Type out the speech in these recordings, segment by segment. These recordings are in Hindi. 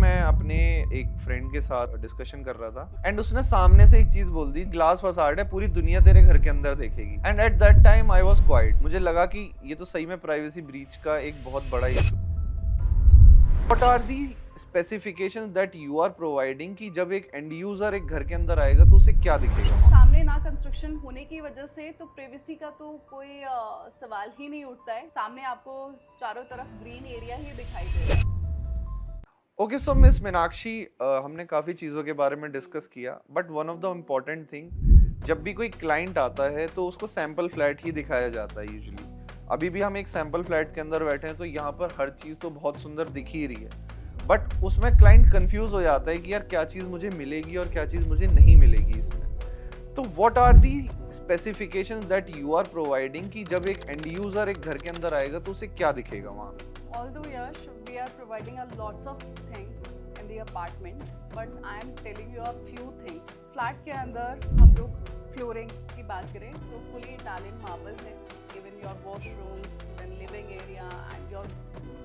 मैं अपने एक फ्रेंड के साथ डिस्कशन कर रहा था एंड उसने सामने से एक चीज बोल दी, ग्लास फसाड है, पूरी दुनिया तेरे घर के अंदर देखेगी। And at that time I was quite. मुझे लगा कि ये तो सही में प्राइवेसी ब्रीच का एक बहुत बड़ा issue. What are the specifications that you are providing कि जब एक एंड यूजर एक घर के अंदर आएगा तो उसे क्या दिखेगा? सामने ना कंस्ट्रक्शन होने की वजह से तो प्राइवेसी का तो कोई सवाल ही नहीं उठता है। सामने आपको चारों तरफ ग्रीन एरिया ही दिखाई दे रहा है। ओके, सो मिस मीनाक्षी, हमने काफ़ी चीज़ों के बारे में डिस्कस किया, but one of the important thing, जब भी कोई क्लाइंट आता है तो उसको सैम्पल फ्लैट ही दिखाया जाता है यूजुअली। अभी भी हम एक सैम्पल फ्लैट के अंदर बैठे हैं तो यहाँ पर हर चीज़ तो बहुत सुंदर दिख ही रही है, बट उसमें क्लाइंट कंफ्यूज हो जाता है कि यार क्या चीज़ मुझे मिलेगी और क्या चीज़ मुझे नहीं मिलेगी इसमें। तो what are the specifications that you are providing कि जब एक एंड यूजर एक घर के अंदर आएगा तो उसे क्या दिखेगा वहाँ पे? Although Yash, we are providing a lots of things in the apartment, but I am telling you a few things. Flat के अंदर हम लोग फ्लोरिंग की बात करें तो फुली इटालियन मार्बल है, even your washrooms, then living area and your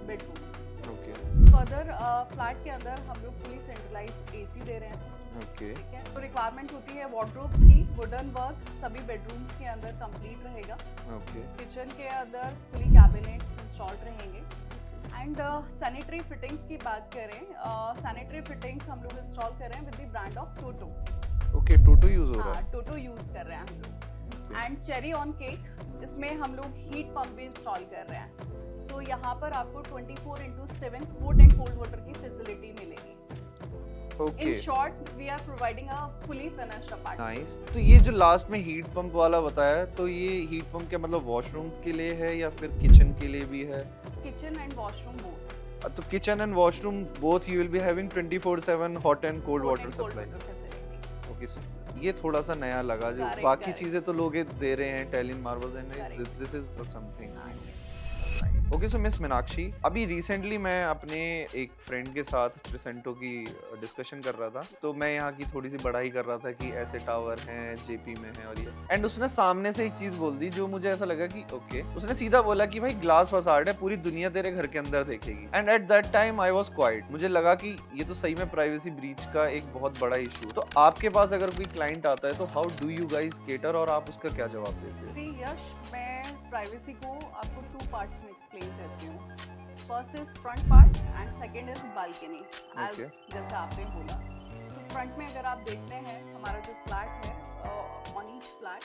bedrooms. Okay further flat के अंदर हम लोग फुली सेंट्रलाइज्ड एसी दे रहे हैं। ओके ठीक है, तो रिक्वायरमेंट होती है वार्डरोब्स की, वुडन वर्क सभी बेडरूम्स के अंदर कंप्लीट रहेगा। ओके किचन के अंदर फुली कैबिनेट्स इंस्टॉल्ड रहेंगे। एंड सैनिटरी फिटिंग्स की बात करें, सैनिटरी फिटिंग्स हम लोग इंस्टॉल कर रहे हैं with the brand of Toto. Okay, toto use हो रहा हाँ, है। टोटो यूज कर रहे हैं हम लोग। एंड चेरी ऑन केक, इसमें हम लोग हीट पंप भी इंस्टॉल कर रहे हैं। सो यहाँ पर आपको 24/7 हॉट एंड कोल्ड वाटर की फैसिलिटी मिलेगी। Okay in short, we are providing a fully finished apartment. Nice. तो ये जो लास्ट में हीट पंप वाला बताया, तो ये हीट पंप क्या मतलब वॉशरूम्स के लिए है या फिर किचन के लिए भी है? Kitchen and washroom both. तो kitchen and washroom both you will be having 24/7 hot and cold water supply. Okay, ये थोड़ा सा नया लगा। जो Correct, बाकी correct. चीजें तो लोग ये दे रहे हैं, Italian marbles and Correct. This is something. Okay, so miss Meenakshi, अभी रिसेंटली मैं अपने एक फ्रेंड के साथ क्रिसेंटो की डिस्कशन कर रहा था, तो मैं यहाँ की थोड़ी सी बढ़ाई कर रहा था कि ऐसे टावर हैं, जेपी में है और ये, एंड उसने सामने से एक चीज बोल दी जो मुझे ऐसा लगा कि ओके। उसने सीधा बोला कि भाई ग्लास फसाड है, पूरी दुनिया तेरे घर के अंदर देखेगी। And at that time I was quite. मुझे लगा कि ये तो सही में प्राइवेसी ब्रीच का एक बहुत बड़ा इशू। तो आपके पास अगर कोई क्लाइंट आता है तो how do you guys cater, और आप उसका क्या जवाब देते हो? सी यश, मैं प्राइवेसी को आपको 2 पार्ट्स में एक्सप्लेन करती हूँ। First is front part and second is balcony, as Okay. जैसा आपने बोला। तो फ्रंट में अगर आप देखते हैं, हमारा जो फ्लैट है, on each flat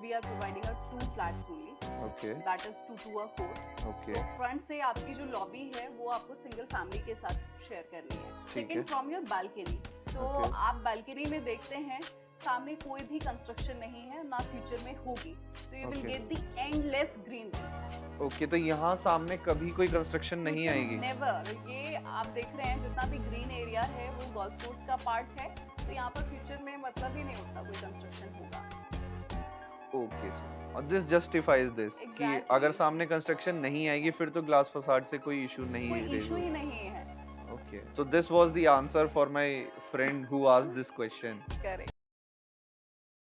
we are providing 2 flats only, okay that is 2 to 4। Okay तो फ्रंट से आपकी जो लॉबी है वो आपको सिंगल फैमिली के साथ शेयर करनी है। ठीक है। Second from your balcony. So Okay. आप बालकनी में देखते हैं, सामने कोई भी कंस्ट्रक्शन नहीं है, ना फ्यूचर में होगी, तो you will Okay. Get the endless greenery. Okay, तो यहाँ सामने कभी कोई कंस्ट्रक्शन नहीं आएगी? नेवर। ये आप देख रहे हैं जितना भी ग्रीन एरिया है वो गोल्फ कोर्स का पार्ट है, तो यहाँ पर फ्यूचर में मतलब ही नहीं होता कोई कंस्ट्रक्शन होगा। ओके, और दिस जस्टिफाइज दिस कि Exactly. अगर सामने कंस्ट्रक्शन नहीं आएगी फिर तो ग्लास फसाड से कोई इशू नहीं कोई इशू रहेगा। ही नहीं है। Okay, so this was the answer for my friend who asked this question. Correct.